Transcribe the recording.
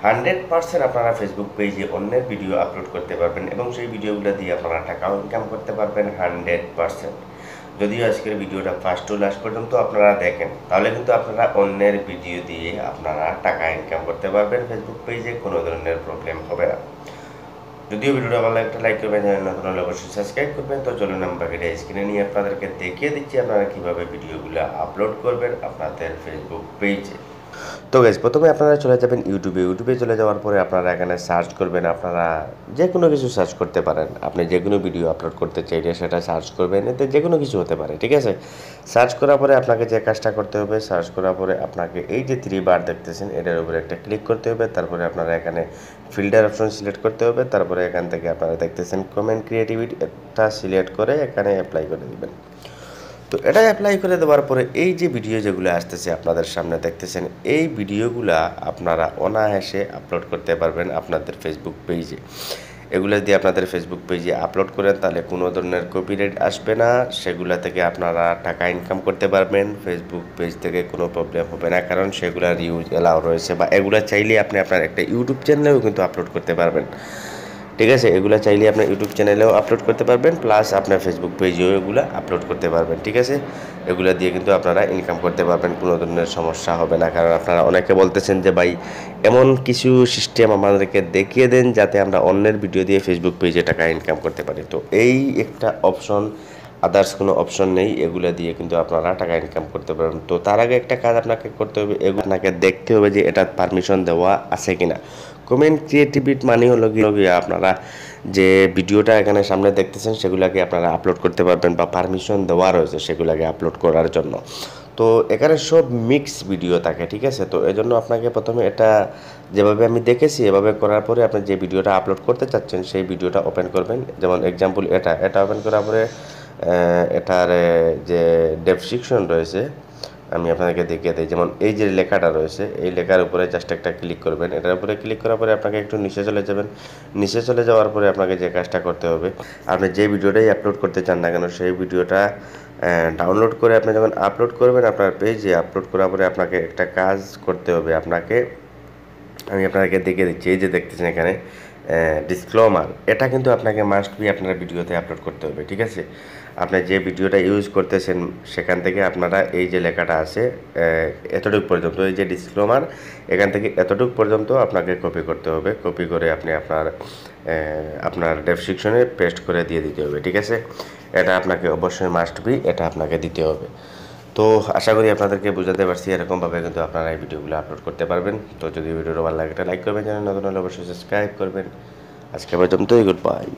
100% আপনারা ফেসবুক পেজে অন্যের ভিডিও আপলোড করতে পারবেন এবং সেই ভিডিওগুলো দিয়ে আপনারা টাকাও ইনকাম করতে পারবেন 100%। যদিও আজকের ভিডিওটা ফার্স্ট টু লাস্ট পর্যন্ত আপনারা দেখেন, তাহলে কিন্তু আপনারা অন্যের ভিডিও দিয়ে আপনারা টাকা ইনকাম করতে পারবেন ফেসবুক পেজে, কোনো ধরনের প্রবলেম হবে না। যদিও ভিডিওটা ভালো একটা লাইক করবেন, চ্যানেল নতুন হলে অবশ্যই সাবস্ক্রাইব করবেন। তো চলুন আমরা এটা স্ক্রিনে নিয়ে আপনাদেরকে দেখিয়ে দিচ্ছি আপনারা কীভাবে ভিডিওগুলো আপলোড করবেন আপনাদের ফেসবুক পেজে। তো গাইজ, প্রথমে আপনারা চলে যাবেন ইউটিউবে চলে যাওয়ার পরে আপনারা এখানে সার্চ করবেন, আপনারা যে কোনো কিছু সার্চ করতে পারেন। আপনি যে কোনো ভিডিও আপলোড করতে চাইলে সেটা সার্চ করবেন, এতে যে কোনো কিছু হতে পারে, ঠিক আছে। সার্চ করার পরে আপনাকে যে কাজটা করতে হবে, সার্চ করার পরে আপনাকে এই যে 3 বার দেখতেছেন এটার উপরে একটা ক্লিক করতে হবে। তারপরে আপনারা এখানে ফিল্টার অপশন সিলেক্ট করতে হবে। তারপরে এখান থেকে আপনারা দেখতেছেন কমেন্ট ক্রিয়েটিভিটি, এটা সিলেক্ট করে এখানে অ্যাপ্লাই করে দেবেন। তো এটা অ্যাপ্লাই করে দেওয়ার পরে এই যে ভিডিও যেগুলো আসতেছে আপনাদের সামনে দেখতেছেন, এই ভিডিওগুলা আপনারা অনায়াসে আপলোড করতে পারবেন আপনাদের ফেসবুক পেজে। এগুলো দিয়ে আপনাদের ফেসবুক পেজে আপলোড করেন তাহলে কোনো ধরনের কপিরাইট আসবে না, সেগুলা থেকে আপনারা টাকা ইনকাম করতে পারবেন। ফেসবুক পেজ থেকে কোনো প্রবলেম হবে না, কারণ সেগুলার ইউজ এলাও রয়েছে, বা এগুলা চাইলে আপনি আপনার একটা ইউটিউব চ্যানেলেও কিন্তু আপলোড করতে পারবেন, ঠিক আছে। এগুলো চাইলে আপনার ইউটিউব চ্যানেলেও আপলোড করতে পারবেন, প্লাস আপনার ফেসবুক পেজেও এগুলো আপলোড করতে পারবেন, ঠিক আছে। এগুলো দিয়ে কিন্তু আপনারা ইনকাম করতে পারবেন, কোনো ধরনের সমস্যা হবে না। কারণ আপনারা অনেকে বলতেছেন যে ভাই এমন কিছু সিস্টেম আমাদেরকে দেখিয়ে দেন যাতে আমরা অন্যের ভিডিও দিয়ে ফেসবুক পেজে টাকা ইনকাম করতে পারি। তো এই একটা অপশন, আদার্স কোনো অপশন নেই, এগুলো দিয়ে কিন্তু আপনারা টাকা ইনকাম করতে পারবেন। তো তার আগে একটা কাজ আপনাকে করতে হবে, এগুলো আপনাকে দেখতে হবে যে এটার পারমিশন দেওয়া আছে কিনা। কমেন্ট ক্রিয়েটিভিটি মানে হলো গিয়ে আপনারা যে ভিডিওটা এখানে সামনে দেখতেছেন সেগুলোকে আপনারা আপলোড করতে পারবেন, বা পারমিশন দেওয়া রয়েছে সেগুলোকে আপলোড করার জন্য। তো এখানে সব মিক্স ভিডিও থাকে, ঠিক আছে। তো এজন্য আপনাকে প্রথমে এটা যেভাবে আমি দেখেছি এভাবে করার পরে আপনি যে ভিডিওটা আপলোড করতে চাচ্ছেন সেই ভিডিওটা ওপেন করবেন। যেমন এক্সাম্পল এটা ওপেন করার পরে এটার যে ডেসক্রিপশন রয়েছে আমি আপনাদেরকে দেখিয়ে দিই। যেমন এই যে লেখাটা রয়েছে এই লেখার উপরে জাস্ট একটা ক্লিক করবেন। এটার উপরে ক্লিক করার পরে আপনাকে একটু নিচে চলে যাবেন। নিচে চলে যাওয়ার পরে আপনাকে যে কাজটা করতে হবে, আপনি যে ভিডিওটাই আপলোড করতে চান না কেন সেই ভিডিওটা ডাউনলোড করে আপনি যখন আপলোড করবেন আপনার পেজে, আপলোড করার পরে আপনাকে একটা কাজ করতে হবে। আমি আপনাকে দেখিয়ে দিচ্ছি, এই যে দেখতেছেন এখানে ডিসক্লেমার, এটা কিন্তু আপনাকে মাস্ট বি আপনার ভিডিওতে আপলোড করতে হবে, ঠিক আছে। আপনি যে ভিডিওটা ইউজ করতেছেন সেখান থেকে আপনারা এই যে লেখাটা আছে এতটুকু পর্যন্ত, এই যে ডিসক্লেমার, এখান থেকে এতটুকু পর্যন্ত আপনাকে কপি করতে হবে। কপি করে আপনি আপনার ডেসক্রিপশনে পেস্ট করে দিয়ে দিতে হবে, ঠিক আছে। এটা আপনাকে অবশ্যই মাস্ট বি এটা আপনাকে দিতে হবে। তো আশা করি আপনাদেরকে বোঝাতে পারছি, এরকমভাবে কিন্তু আপনারা এই ভিডিওগুলো আপলোড করতে পারবেন। তো যদি ভিডিওটা ভালো লাগে একটা লাইক করবেন, চ্যানেল নতুন হলে অবশ্যই সাবস্ক্রাইব করবেন। আজকে পর্যন্তই, গুড বাই।